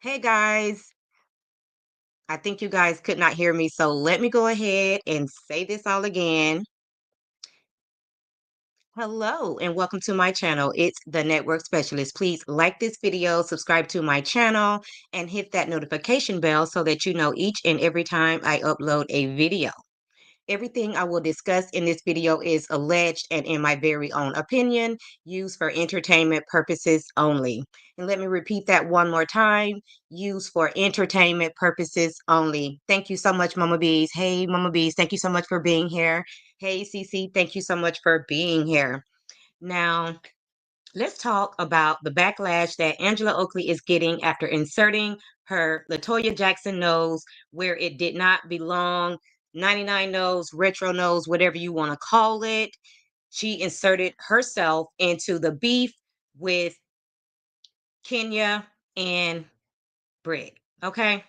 Hey guys, I think you guys could not hear me, so let me go ahead and say this all again. Hello and welcome to my channel. It's the Network Specialist. Please like this video, subscribe to my channel, and hit that notification bell so that you know each and every time I upload a video. Everything I will discuss in this video is alleged and in my very own opinion, used for entertainment purposes only. And let me repeat that one more time, used for entertainment purposes only. Thank you so much, Mama Bees. Hey, Mama Bees, thank you so much for being here. Hey, Cece, thank you so much for being here. Now, let's talk about the backlash that Angela Oakley is getting after inserting her Latoya Jackson nose where it did not belong. 99 nose, retro nose, whatever you want to call it. She inserted herself into the beef with Kenya and Britt. Okay,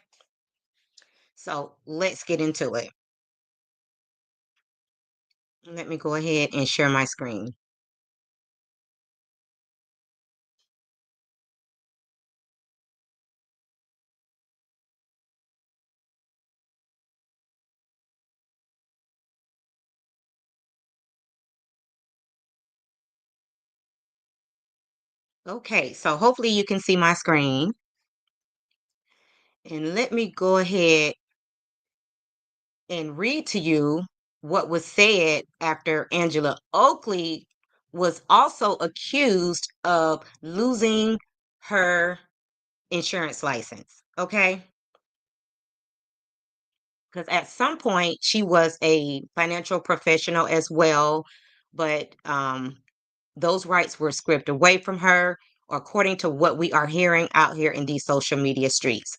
so let's get into it. Let me go ahead and share my screen. Okay, so hopefully you can see my screen. And let me go ahead and read to you what was said after Angela Oakley was also accused of losing her insurance license. Okay. Because at some point she was a financial professional as well, but those rights were stripped away from her, according to what we are hearing out here in these social media streets.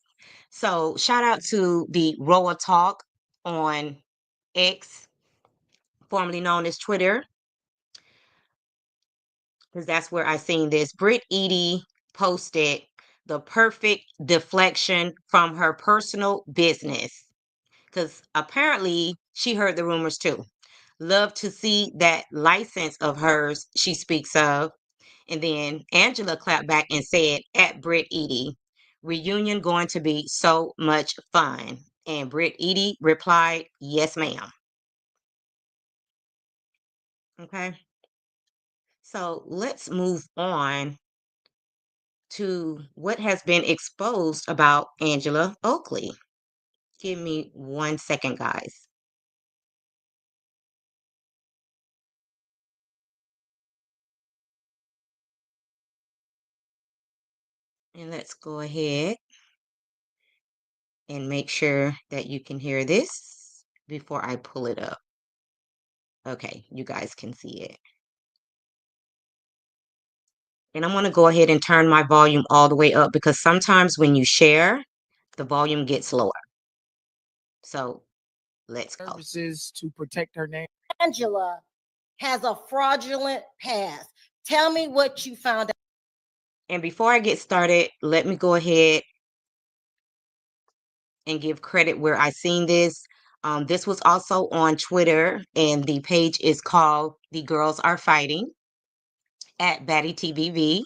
So, shout out to the RHOA Talk on X, formerly known as Twitter, because that's where I seen this. Britt Edie posted the perfect deflection from her personal business, because apparently she heard the rumors too. Love to see that license of hers she speaks of. And then Angela clapped back and said, at Britt Edie, reunion going to be so much fun. And Britt Edie replied, yes, ma'am. Okay. So let's move on to what has been exposed about Angela Oakley. Give me 1 second, guys. And let's go ahead and make sure that you can hear this before I pull it up. Okay, you guys can see it. And I'm going to go ahead and turn my volume all the way up because sometimes when you share, the volume gets lower. So let's go. Services to protect her name. Angela has a fraudulent past. Tell me what you found out. And before I get started, let me go ahead and give credit where I seen this. This was also on Twitter, and the page is called The Girls Are Fighting at Batty TVV.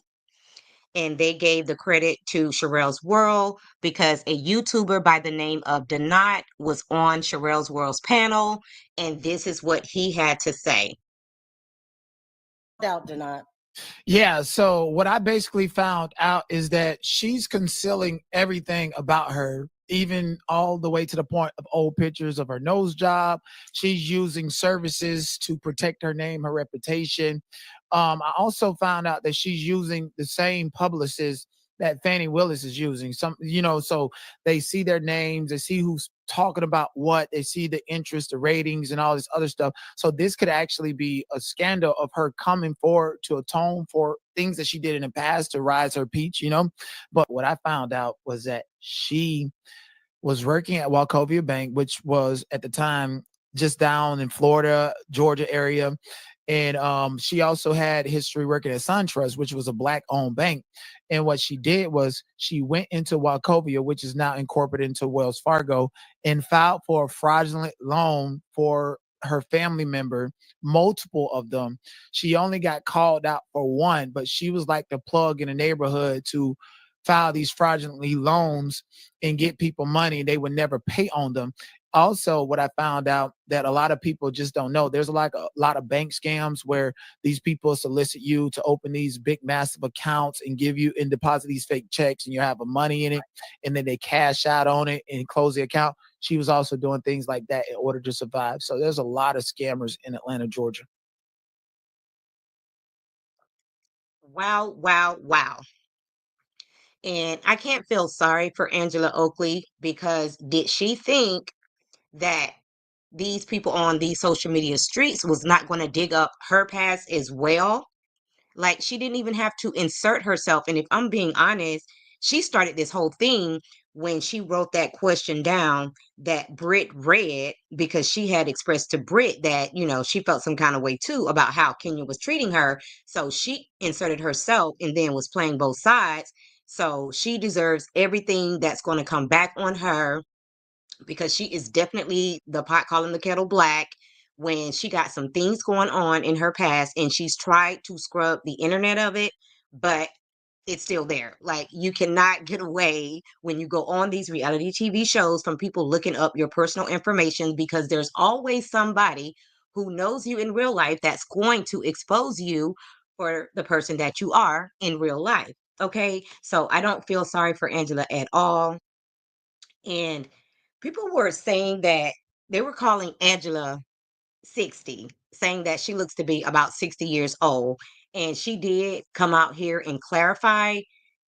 And they gave the credit to Sherelle's World because a YouTuber by the name of Donat was on Sherelle's World's panel, and this is what he had to say. Out, Donat. Yeah, so what I basically found out is that she's concealing everything about her, even all the way to the point of old pictures of her nose job. She's using services to protect her name, her reputation. I also found out that she's using the same publicist that Fannie Willis is using. So they see their names, they see who's talking about what, they see the interest, the ratings, and all this other stuff. So this could actually be a scandal of her coming forward to atone for things that she did in the past to rise her peach. But what I found out was that she was working at Wachovia Bank, which was at the time just down in Florida, Georgia area. And she also had history working at SunTrust, which was a Black-owned bank. And what she did was she went into Wachovia, which is now incorporated into Wells Fargo, and filed for a fraudulent loan for her family member, multiple of them. She only got called out for one, but she was like the plug in the neighborhood to file these fraudulently loans and get people money. They would never pay on them. Also, what I found out that a lot of people just don't know, there's a lot of bank scams where these people solicit you to open these big massive accounts and give you and deposit these fake checks, and you have a money in it, and then they cash out on it and close the account. She was also doing things like that in order to survive. So there's a lot of scammers in Atlanta, Georgia. Wow, wow, wow. And I can't feel sorry for Angela Oakley, because did she think that these people on these social media streets was not going to dig up her past as well? Like, she didn't even have to insert herself. And if I'm being honest, she started this whole thing when she wrote that question down that Britt read, because she had expressed to Britt that, she felt some kind of way too about how Kenya was treating her. So she inserted herself and then was playing both sides. So she deserves everything that's going to come back on her, because she is definitely the pot calling the kettle black, when she got some things going on in her past and she's tried to scrub the internet of it, but it's still there. Like, you cannot get away when you go on these reality TV shows from people looking up your personal information, because there's always somebody who knows you in real life that's going to expose you for the person that you are in real life. Okay. So I don't feel sorry for Angela at all. And people were saying that they were calling Angela 60, saying that she looks to be about 60 years old. And she did come out here and clarify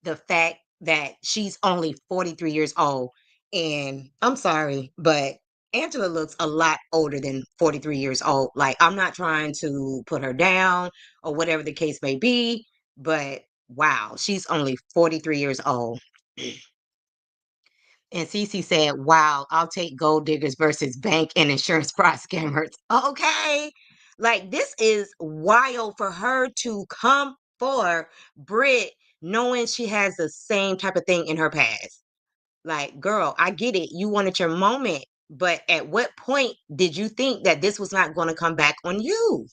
the fact that she's only 43 years old. And I'm sorry, but Angela looks a lot older than 43 years old. Like, I'm not trying to put her down or whatever the case may be, but wow, she's only 43 years old. And Cece said, wow, I'll take gold diggers versus bank and insurance fraud scammers. Okay. Like, this is wild for her to come for Brit, knowing she has the same type of thing in her past. Like, girl, I get it. You wanted your moment. But at what point did you think that this was not going to come back on you?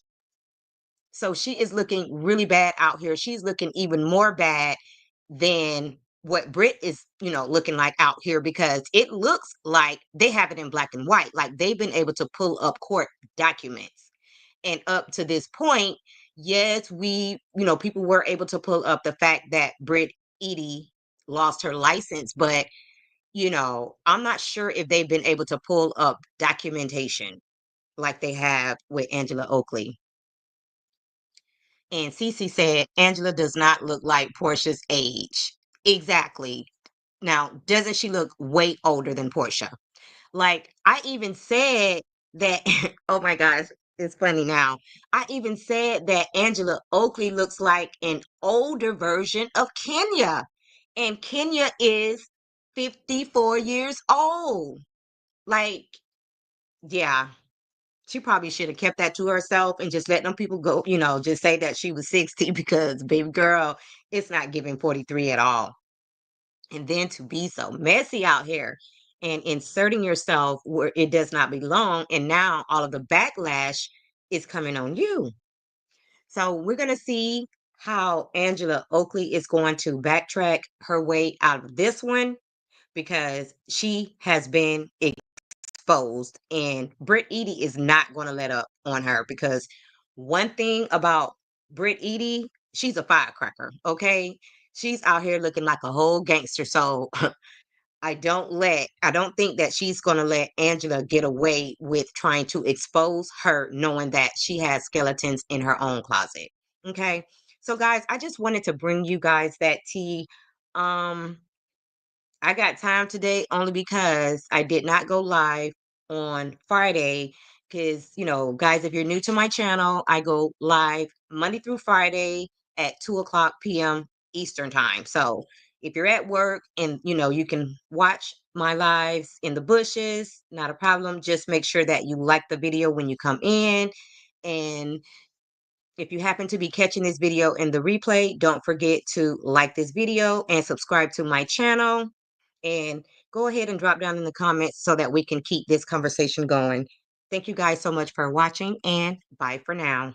So she is looking really bad out here. She's looking even more bad than what Brit is, looking like out here, because it looks like they have it in black and white. Like, they've been able to pull up court documents. And up to this point, yes, people were able to pull up the fact that Brit Edie lost her license, but I'm not sure if they've been able to pull up documentation like they have with Angela Oakley. And Cece said, Angela does not look like Portia's age. Exactly. Now, doesn't she look way older than Portia? Like, I even said that, oh my gosh, it's funny now. I even said that Angela Oakley looks like an older version of Kenya. And Kenya is 54 years old. Like, yeah, she probably should have kept that to herself and just let them people go, just say that she was 60, because baby girl, it's not giving 43 at all. And then to be so messy out here and inserting yourself where it does not belong. And now all of the backlash is coming on you. So we're going to see how Angela Oakley is going to backtrack her way out of this one, because she has been exposed, and Britt Edie is not going to let up on her, because one thing about Britt Edie, she's a firecracker. Okay. She's out here looking like a whole gangster. So I don't think that she's going to let Angela get away with trying to expose her, knowing that she has skeletons in her own closet. Okay. So guys, I just wanted to bring you guys that tea. Um, I got time today only because I did not go live on Friday. Because, guys, if you're new to my channel, I go live Monday through Friday at 2 o'clock p.m. Eastern time. So if you're at work and, you can watch my lives in the bushes, not a problem. Just make sure that you like the video when you come in. And if you happen to be catching this video in the replay, don't forget to like this video and subscribe to my channel. And go ahead and drop down in the comments so that we can keep this conversation going. Thank you guys so much for watching, and bye for now.